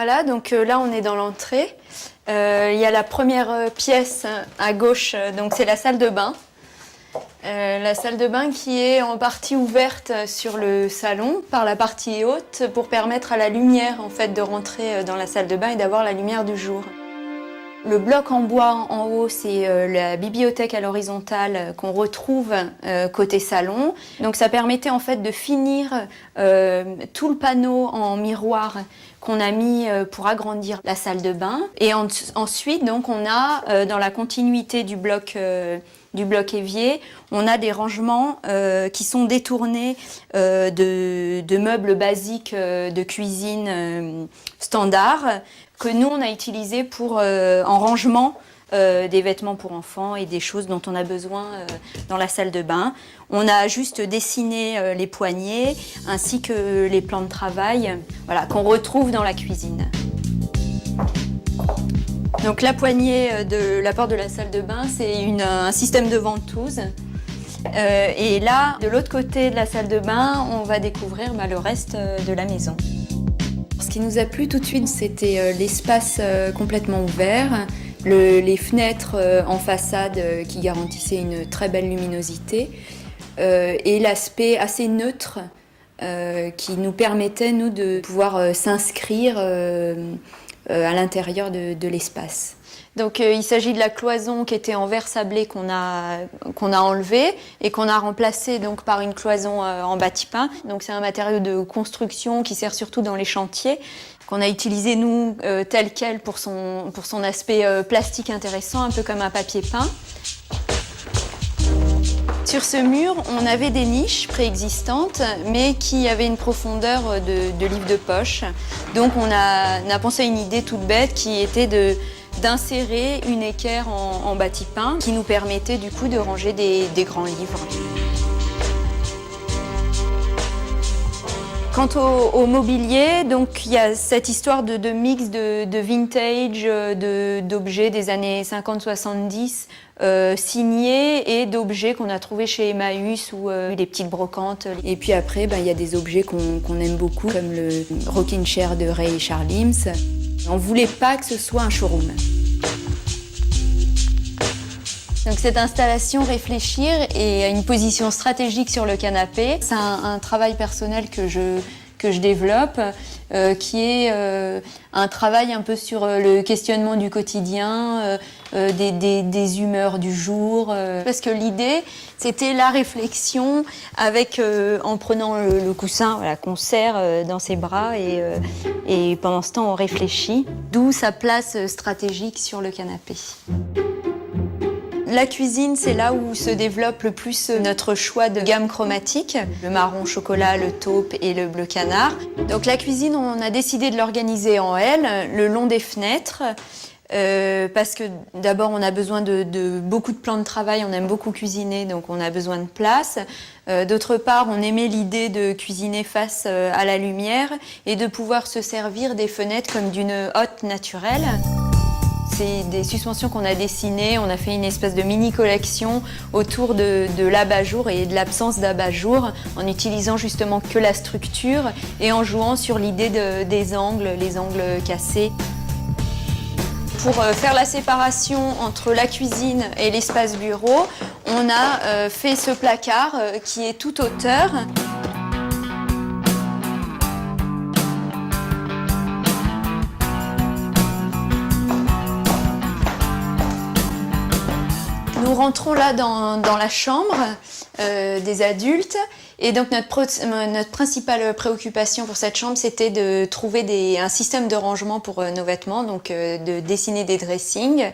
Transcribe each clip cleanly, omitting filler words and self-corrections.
Voilà, donc là on est dans l'entrée. Il y a la première pièce à gauche, donc c'est la salle de bain. La salle de bain qui est en partie ouverte sur le salon par la partie haute pour permettre à la lumière en fait de rentrer dans la salle de bain et d'avoir la lumière du jour. Le bloc en bois en haut, c'est la bibliothèque à l'horizontale qu'on retrouve côté salon. Donc ça permettait en fait de finir tout le panneau en miroir qu'on a mis pour agrandir la salle de bain. Et ensuite, donc, on a dans la continuité du bloc évier, on a des rangements qui sont détournés de meubles basiques de cuisine standard que nous on a utilisé pour en rangement des vêtements pour enfants et des choses dont on a besoin dans la salle de bain. On a juste dessiné les poignées ainsi que les plans de travail, voilà, qu'on retrouve dans la cuisine. Donc la poignée de la porte de la salle de bain, c'est un système de ventouse. Et là, de l'autre côté de la salle de bain, on va découvrir le reste de la maison. Ce qui nous a plu tout de suite, c'était l'espace complètement ouvert, les fenêtres en façade qui garantissaient une très belle luminosité et l'aspect assez neutre qui nous permettait, nous, de pouvoir s'inscrire à l'intérieur de l'espace. Donc il s'agit de la cloison qui était en verre sablé qu'on a enlevée et qu'on a remplacée donc par une cloison en bâti-pain. Donc c'est un matériau de construction qui sert surtout dans les chantiers, qu'on a utilisé nous tel quel pour son aspect plastique intéressant, un peu comme un papier peint. Sur ce mur, on avait des niches préexistantes, mais qui avaient une profondeur de livre de poche. Donc on a pensé à une idée toute bête qui était d'insérer une équerre en bâti-pain qui nous permettait du coup de ranger des grands livres. Quant au mobilier, donc il y a cette histoire de mix de vintage, d'objets des années 50-70 signés et d'objets qu'on a trouvés chez Emmaüs ou des petites brocantes. Et puis après, il y a des objets qu'on aime beaucoup, comme le rocking chair de Ray Charles-Eames. On ne voulait pas que ce soit un showroom. Donc cette installation Réfléchir et une position stratégique sur le canapé, c'est un travail personnel que je développe, qui est un travail un peu sur le questionnement du quotidien, des humeurs du jour. Parce que l'idée, c'était la réflexion avec, en prenant le coussin voilà, qu'on serre dans ses bras et pendant ce temps on réfléchit, d'où sa place stratégique sur le canapé. La cuisine, c'est là où se développe le plus notre choix de gamme chromatique, le marron chocolat, le taupe et le bleu canard. Donc la cuisine, on a décidé de l'organiser en L, le long des fenêtres, parce que d'abord on a besoin de beaucoup de plans de travail, on aime beaucoup cuisiner, donc on a besoin de place. D'autre part, on aimait l'idée de cuisiner face à la lumière et de pouvoir se servir des fenêtres comme d'une hotte naturelle. C'est des suspensions qu'on a dessinées, on a fait une espèce de mini-collection autour de l'abat-jour et de l'absence d'abat-jour en utilisant justement que la structure et en jouant sur l'idée des angles, les angles cassés. Pour faire la séparation entre la cuisine et l'espace bureau, on a fait ce placard qui est tout hauteur. Nous rentrons là dans la chambre des adultes et donc notre principale préoccupation pour cette chambre c'était de trouver un système de rangement pour nos vêtements, donc de dessiner des dressings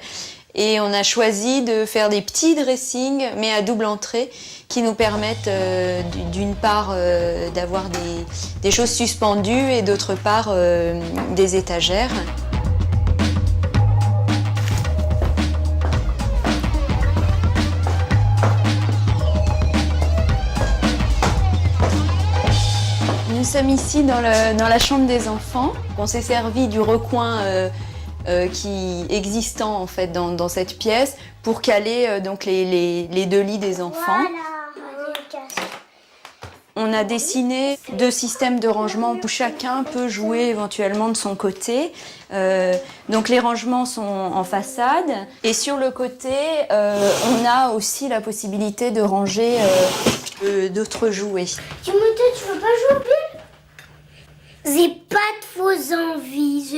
et on a choisi de faire des petits dressings mais à double entrée qui nous permettent d'une part d'avoir des choses suspendues et d'autre part des étagères. Nous sommes ici dans la chambre des enfants. On s'est servi du recoin qui existant en fait dans cette pièce pour caler donc les deux lits des enfants. Voilà. On a dessiné 2 systèmes de rangement où chacun peut jouer éventuellement de son côté. Donc les rangements sont en façade et sur le côté, on a aussi la possibilité de ranger d'autres jouets. Tu veux pas jouer au Bill? J'ai pas trop envie.